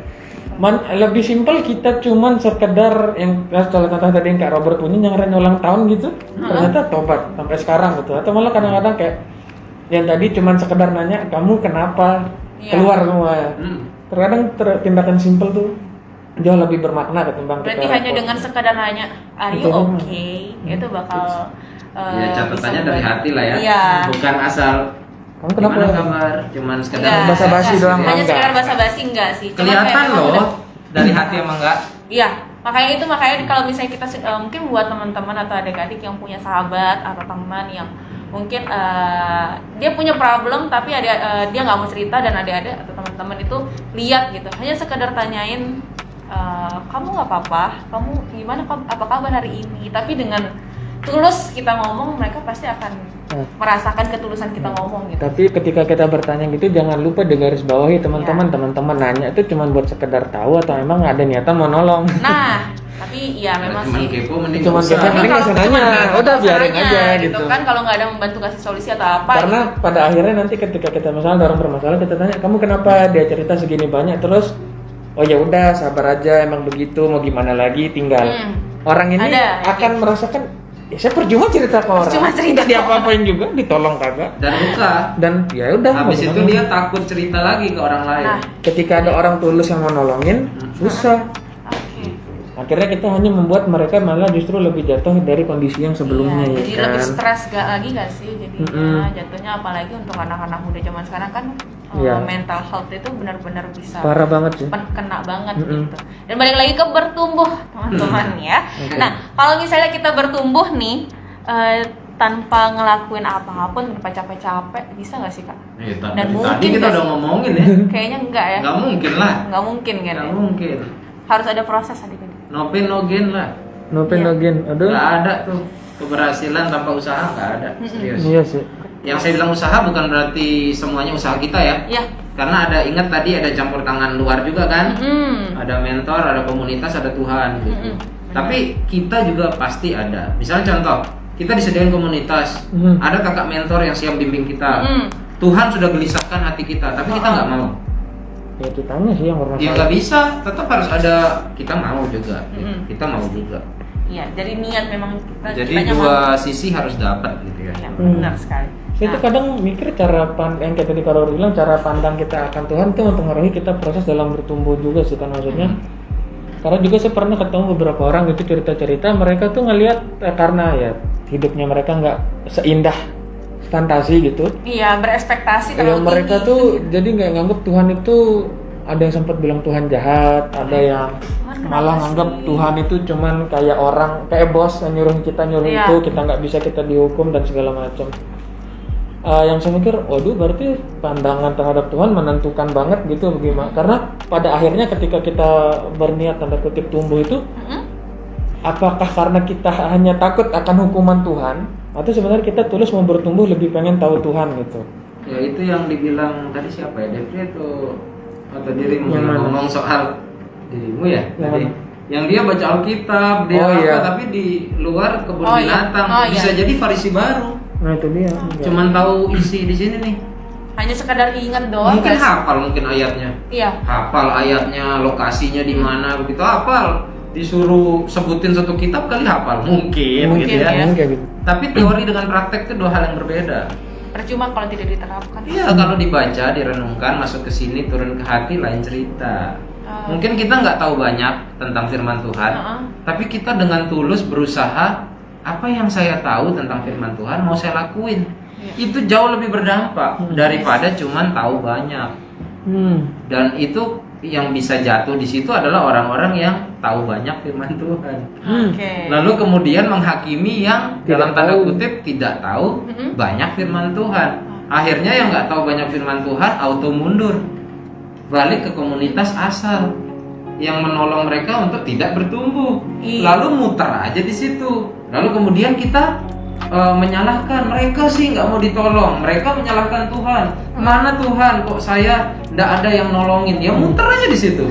Lebih simpel kita cuman sekedar yang kalau kata tadi yang Kak Robert punya nyengren ulang tahun gitu, ternyata tobat sampai sekarang gitu. Atau malah kadang-kadang kayak yang tadi cuman sekedar nanya kamu kenapa keluar semua ya. Terkadang tindakan simpel tuh jauh lebih bermakna ketimbang berarti hanya dengan sekedar nanya are you okay itu bakal ya catatannya dari hati lah ya. Iya. Bukan asal kamu kenapa kabar, cuman sekedar basa-basi doang. Hanya sekedar basa-basi enggak sih. Kelihatan loh. dari hati emang enggak. Iya, makanya kalau misalnya kita mungkin buat teman-teman atau adik-adik yang punya sahabat atau teman yang mungkin dia punya problem tapi dia nggak mau cerita, dan adik-adik atau teman-teman itu lihat gitu, hanya sekedar tanyain, kamu nggak apa-apa, kamu gimana, apa kabar hari ini, tapi dengan tulus kita ngomong, mereka pasti akan merasakan ketulusan kita ngomong gitu. Tapi ketika kita bertanya gitu, jangan lupa digaris bawahi teman-teman, teman-teman nanya itu cuma buut sekedar tahu atau memang ada niatan mau nolong. Nah, tapi ya memang Cuman sih. kepo mending Cuman nggak usah. kepo mending nggak usah nanya, udah biarin aja gitu. Kan kalau nggak ada membantu kasih solusi atau apa. Karena pada akhirnya nanti ketika kita misalnya ada orang bermasalah, kita tanya, kamu kenapa? Dia cerita segini banyak, terus oh ya udah sabar aja, emang begitu, mau gimana lagi, tinggal orang ini akan merasakan, ya saya percuma cerita ke orang, Percuma cerita tidak diapa-apain juga, ditolong kagak, Dan luka. dan ya udah. Habis mau itu gimana. dia takut cerita lagi ke orang lain. Nah. Ketika ada orang tulus yang mau nolongin, susah. Oke. Akhirnya kita hanya membuat mereka malah justru lebih jatuh dari kondisi yang sebelumnya. Iya, ya jadi kan? lebih stres lagi gak sih jadinya jatuhnya, apalagi untuk anak-anak muda zaman sekarang kan Iya. mental health itu benar-benar bisa Parah banget sih. kena banget gitu. Dan balik lagi ke bertumbuh teman-teman ya. Nah, kalau misalnya kita bertumbuh nih tanpa ngelakuin apapun, tanpa capek-capek, bisa nggak sih Kak? Dan Tadi mungkin kita nggak udah sih? ngomongin ya. Kayaknya enggak ya. Nggak mungkin lah. Nggak mungkin kan Nggak ya. mungkin. Harus ada proses adik-adik. No pain no gain lah. No pain no gain. Aduh. Nggak ada tuh keberhasilan tanpa usaha, nggak ada. Serius. Iya sih. Yang saya bilang usaha bukan berarti semuanya usaha kita ya. Iya. Karena ingat tadi ada campur tangan luar juga kan. Mm. Ada mentor, ada komunitas, ada Tuhan gitu. Tapi kita juga pasti ada. Misalnya contoh, kita disediain komunitas, ada kakak mentor yang siap bimbing kita. Tuhan sudah gelisahkan hati kita, tapi kita nggak mau. Ya kitanya sih yang Ya bermasalah. nggak bisa, tetap harus ada, kita mau juga. Kita mau juga. Iya, jadi niat memang kita. Jadi kitanya dua mau. sisi harus dapat gitu ya. Iya, benar sekali. Saya tuh kadang mikir yang kayak tadi Karo bilang, cara pandang kita akan Tuhan tuh mempengaruhi kita proses dalam bertumbuh juga sih kan, maksudnya. Karena juga saya pernah ketemu beberapa orang gitu cerita-cerita, mereka tuh ngelihat karena ya hidupnya mereka nggak seindah fantasi gitu. Iya, berekspektasi Ya terlalu mereka tinggi. tuh jadi nggak nganggap Tuhan itu, ada yang sempat bilang Tuhan jahat, ada yang malah nganggap Tuhan itu cuman kayak orang, kayak bos yang nyuruh kita Iya. itu, kita nggak bisa, kita dihukum dan segala macam. Yang saya mikir, waduh berarti pandangan terhadap Tuhan menentukan banget gitu bagaimana? Karena pada akhirnya ketika kita berniat tanda kutip tumbuh itu, apakah karena kita hanya takut akan hukuman Tuhan, atau sebenarnya kita tulus mau bertumbuh lebih pengen tahu Tuhan gitu? Ya itu yang dibilang tadi siapa ya, Devri atau dirimu Yang yang mana? ngomong soal dirimu ya? Yang Tadi. mana? Yang dia baca Alkitab, dia Oh, apa, iya. tapi di luar kebun Oh, iya. binatang. Oh, iya. Bisa jadi Farisi baru. Nah itu dia. Cuman tahu isi di sini nih. Hanya sekadar ingat doang. Mungkin guys. hafal mungkin ayatnya. Iya. Hafal ayatnya, lokasinya di mana begitu hafal. Disuruh sebutin satu kitab kali hafal. Mungkin gitu ya. ya. Kayak gitu. Tapi teori dengan praktek itu dua hal yang berbeda. Percuma kalau tidak diterapkan. Iya, kalau dibaca, direnungkan, masuk ke sini, turun ke hati, lain cerita. Mungkin kita nggak tahu banyak tentang firman Tuhan, tapi kita dengan tulus berusaha, apa yang saya tahu tentang firman Tuhan mau saya lakuin. Itu jauh lebih berdampak daripada cuman tahu banyak. Dan itu yang bisa jatuh di situ adalah orang-orang yang tahu banyak firman Tuhan. Oke. Lalu kemudian menghakimi yang Tidak dalam tanda tahu. kutip tidak tahu banyak firman Tuhan. Akhirnya yang nggak tahu banyak firman Tuhan auto mundur, balik ke komunitas asal yang menolong mereka untuk tidak bertumbuh. Lalu muter aja di situ. Lalu kemudian kita menyalahkan mereka sih nggak mau ditolong, mereka menyalahkan Tuhan. Mana Tuhan kok saya nggak ada yang nolongin? Ya muter aja di situ,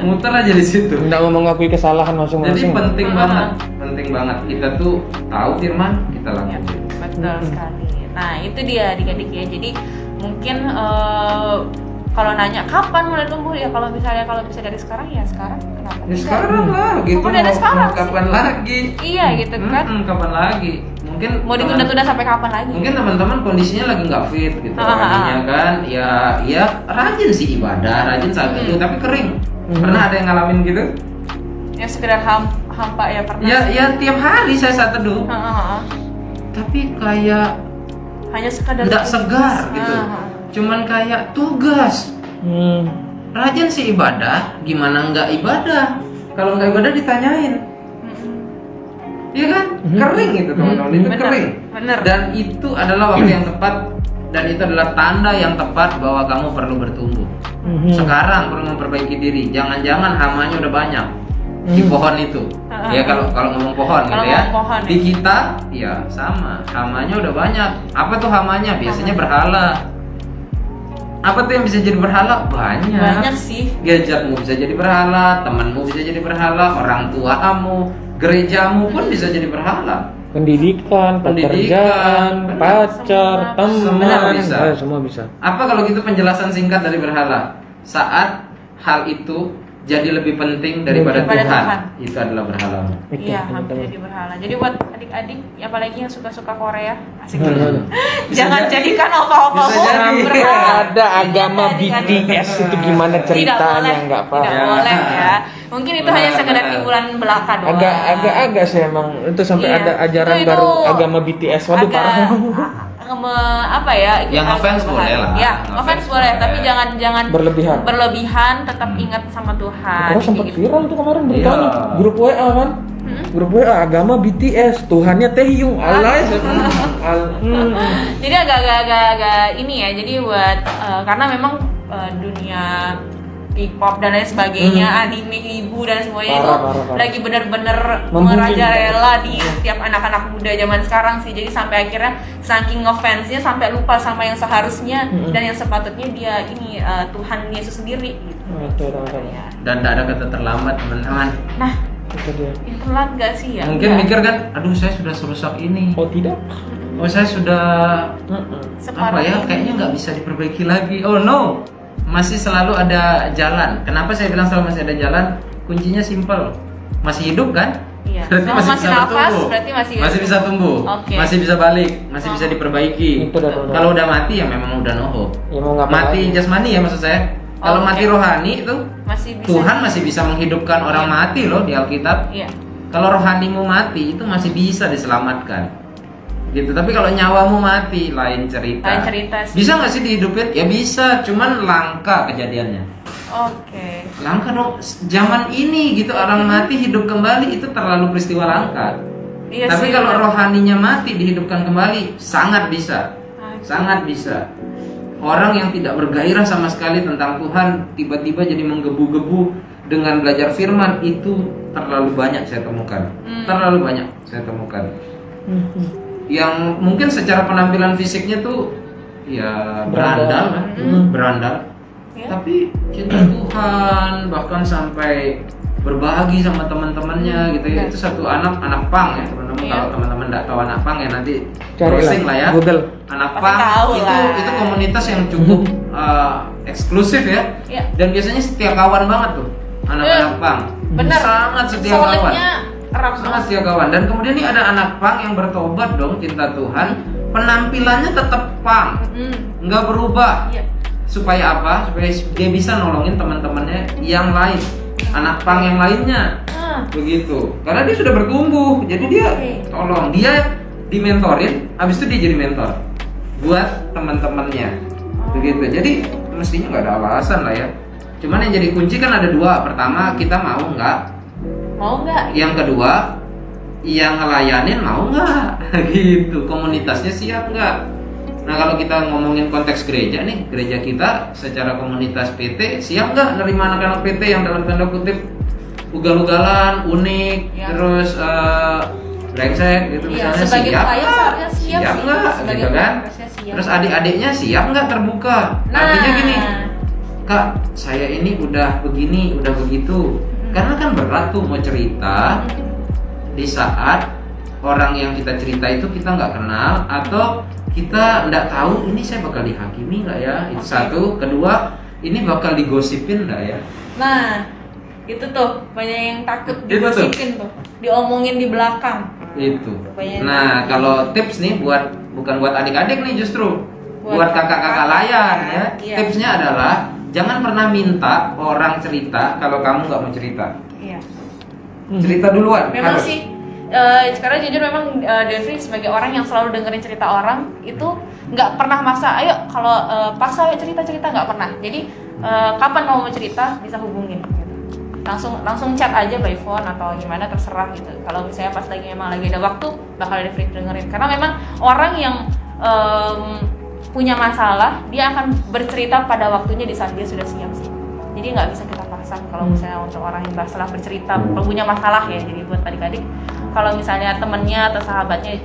muter aja di situ. Nggak mau mengakui kesalahan Jadi masing-masing. penting banget kita tuh tahu firman, kita lakukan. Betul sekali. Nah itu dia adik-adik ya. Jadi mungkin kalau nanya kapan mulai tumbuh ya, kalau bisa dari sekarang ya sekarang, kenapa Ya tidak? sekarang lah gitu. Kapan dari sekarang sih? Kapan lagi? Iya gitu kan. Kapan lagi? Mungkin Mau ditunda-tunda sampai kapan lagi? Mungkin teman-teman kondisinya lagi nggak fit gitu, rohaninya kan. Ya rajin sih ibadah, rajin saat itu, tapi kering. Pernah ada yang ngalamin gitu? Ya sekedar hampa ya pernah. Ya tiap hari saya saat teduh, tapi kayak Hanya sekadar nggak tugas. segar gitu. Cuman kayak tugas. rajin sih ibadah, gimana nggak ibadah? Kalau nggak ibadah ditanyain. Iya kan? Kering itu teman-teman, itu Bener, kering. bener. Dan itu adalah waktu yang tepat dan itu adalah tanda yang tepat bahwa kamu perlu bertumbuh. Sekarang perlu memperbaiki diri. Jangan-jangan hamanya udah banyak di pohon itu. Ya kalau ngomong pohon Kalau gitu ya. ngomong pohon, Di kita ya sama, hamanya udah banyak. Apa tuh hamanya? Biasanya berhala. Apa tuh yang bisa jadi berhala? Banyak sih. Gadgetmu bisa jadi berhala, temanmu bisa jadi berhala, orang tua kamu, gerejamu pun bisa jadi berhala. Pendidikan, pekerjaan, pacar, Semua teman, bisa. semua bisa. Apa kalau gitu penjelasan singkat dari berhala? Saat hal itu jadi lebih penting daripada Daripada Tuhan, Tuhan. itu adalah berhalamu. Itu, Iya, teman-teman. hampir jadi berhala. Jadi buat adik-adik, apalagi yang suka-suka Korea, asik. Bisa Jangan jadi. jadikan opa-opa Bisa jadi. berhala. Ada agama Adik-adik. BTS itu gimana Tidak ceritanya boleh, nggak paham. tidak boleh ya. Mungkin itu hanya sekedar Benar. hiburan belaka doang. Agak sih emang itu sampai Iya. ada ajaran Itu baru agama BTS. Waduh agak- parah. apa ya? Yang ngefans boleh lah. Ya, Ngefans ngefans boleh, boleh. tapi jangan Berlebihan. Berlebihan, tetap ingat sama Tuhan. Karena sempat gitu. viral tuh kemarin beritanya. Iya. Grup WA kan. Grup WA agama BTS, Tuhannya Taehyung. Allah. Jadi agak ini ya. Jadi buat karena memang dunia K-pop dan lain sebagainya, anime, ibu dan semuanya itu Parah. lagi bener-bener Membumi. merajalela di setiap anak-anak muda zaman sekarang sih. Jadi sampai akhirnya saking ngefansnya sampai lupa sama yang seharusnya dan yang sepatutnya dia ini Tuhan Yesus sendiri gitu. Betul, teman-teman. Ya. Dan tidak ada kata terlambat teman-teman. Nah, Itu dia. yang telat gak sih ya? Mungkin Enggak. mikir kan, aduh saya sudah serusak ini. Oh tidak? Oh saya sudah Separah apa ya? ini. Kayaknya nggak bisa diperbaiki lagi. Oh no, masih selalu ada jalan. Kenapa saya bilang selalu masih ada jalan? Kuncinya simpel, masih hidup kan? Iya. Berarti Kalau masih masih bisa nafas, bertumbuh. berarti masih bisa tumbuh, Oke. masih bisa balik, masih bisa diperbaiki. Itu dah, benar. Kalau udah mati ya memang udah noho. Ya mau ngapain Mati lagi? jasmani ya maksud saya. Kalau Oke. mati rohani itu masih bisa. Tuhan masih bisa menghidupkan orang mati loh di Alkitab. Iya. Kalau rohanimu mati itu masih bisa diselamatkan. Gitu. Tapi kalau nyawamu mati lain cerita. Lain cerita sih. Bisa nggak sih dihidupin? Ya bisa, cuman langka kejadiannya. Oke. Langka dong. Zaman ini gitu orang mati hidup kembali itu terlalu peristiwa langka. Iya Tapi sih, kalau benar. rohaninya mati dihidupkan kembali sangat bisa. Sangat bisa. Orang yang tidak bergairah sama sekali tentang Tuhan tiba-tiba jadi menggebu-gebu dengan belajar firman itu terlalu banyak saya temukan. Terlalu banyak saya temukan. Yang mungkin secara penampilan fisiknya tuh ya berandal lah, berandal. Ya. Tapi cinta Tuhan bahkan sampai berbagi sama teman-temannya gitu ya. Itu satu anak pang ya teman-teman. Iya. Kalau teman-teman nggak tahu anak pang ya nanti Carilah, browsing lah ya. Google. Anak Pasti pang tahu lah. itu komunitas yang cukup eksklusif ya. Iya. Dan biasanya setia kawan banget tuh anak-anak pang. Bener. Sangat setia kawan. Solidnya erat Sangat setia kawan. Dan kemudian nih ada anak pang yang bertobat dong cinta Tuhan. Penampilannya tetap pang, nggak berubah. Iya. Supaya apa? Supaya dia bisa nolongin teman-temannya yang lain, anak pang yang lainnya. Begitu. Karena dia sudah bertumbuh, jadi dia tolong, dia dimentorin, habis itu dia jadi mentor buat teman-temannya. Begitu. Jadi mestinya nggak ada alasan lah ya. Cuman yang jadi kunci kan ada dua. Pertama, kita mau nggak? Mau nggak? Yang kedua, yang ngelayanin mau nggak? Gitu. Komunitasnya siap nggak? Nah kalau kita ngomongin konteks gereja nih, gereja kita secara komunitas PT siap nggak nerima anak-anak PT yang dalam tanda kutip ugal-ugalan, unik, Ya. terus brengsek gitu Iya, misalnya, sebagai siap pelayan nggak? seharusnya siap sih. nggak? Sebagai Gitu kan? pelayan siap. Terus adik-adiknya siap nggak terbuka? Nah. Artinya gini, Kak, saya ini udah begini, udah begitu. Karena kan berat tuh mau cerita di saat orang yang kita cerita itu kita nggak kenal atau kita nggak tahu ini saya bakal dihakimi nggak ya. Itu satu. Kedua, ini bakal digosipin nggak ya. Nah, itu tuh banyak yang takut Itu tuh. digosipin tuh, diomongin di belakang. Itu. Banyak Nah, kalau tips nih bukan buat adik-adik nih justru buat kakak-kakak layar ya. Iya. Tipsnya adalah jangan pernah minta orang cerita kalau kamu nggak mau cerita. Iya. Cerita duluan. Memang harus. sih sekarang jujur memang Devri sebagai orang yang selalu dengerin cerita orang itu nggak pernah maksa. Ayo kalau paksa ayo cerita nggak pernah. Jadi kapan kamu mau cerita bisa hubungin gitu. Langsung chat aja by phone atau gimana terserah gitu. Kalau misalnya pas memang lagi ada waktu bakal ada free dengerin, karena memang orang yang punya masalah dia akan bercerita pada waktunya di saat dia sudah siap sih. Jadi nggak bisa kita paksa kalau misalnya untuk orang yang bercerita punya masalah ya. Jadi buat adik-adik, kalau misalnya temennya atau sahabatnya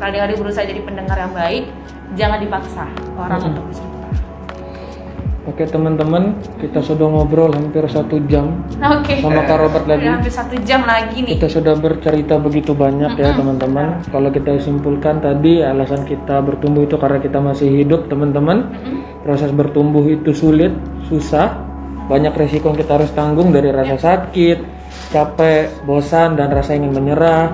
adik-adik berusaha jadi pendengar yang baik, jangan dipaksa orang untuk bercerita. Oke teman-teman, kita sudah ngobrol hampir 1 jam sama Kak Robert lagi. Hampir 1 jam lagi nih. Kita sudah bercerita begitu banyak ya teman-teman. Kalau kita simpulkan tadi, alasan kita bertumbuh itu karena kita masih hidup teman-teman. Proses bertumbuh itu sulit, susah, banyak resiko yang kita harus tanggung, dari rasa sakit, capek, bosan, dan rasa ingin menyerah.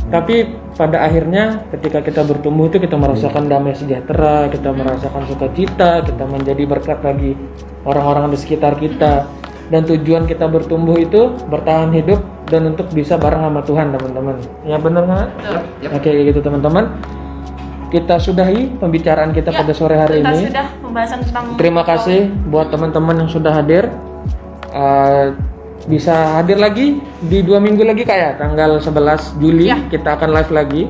Tapi pada akhirnya ketika kita bertumbuh itu kita merasakan damai sejahtera, kita merasakan sukacita, kita menjadi berkat bagi orang-orang di sekitar kita. Dan tujuan kita bertumbuh itu bertahan hidup dan untuk bisa bareng sama Tuhan teman-teman. Ya benar nggak? Oke gitu teman-teman. Kita sudahi pembicaraan kita pada sore hari ini. Sudah pembahasan tentang. Terima kasih buat teman-teman yang sudah hadir. Bisa hadir lagi di 2 minggu lagi kayak tanggal 11 Juli kita akan live lagi.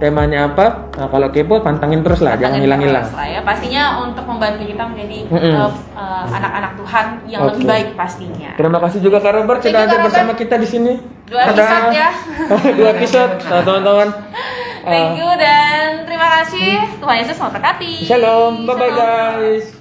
Temanya apa? Nah, kalau kepo pantangin terus lah, jangan hilang-hilang. Ya, pastinya untuk membantu kita menjadi anak-anak Tuhan yang lebih baik pastinya. Terima kasih juga Kak Robert sudah hadir bersama kita di sini. 2 episode ya. 2 episode, teman-teman. Thank you dan terima kasih. Tuhan Yesus memberkati. Shalom, bye-bye guys.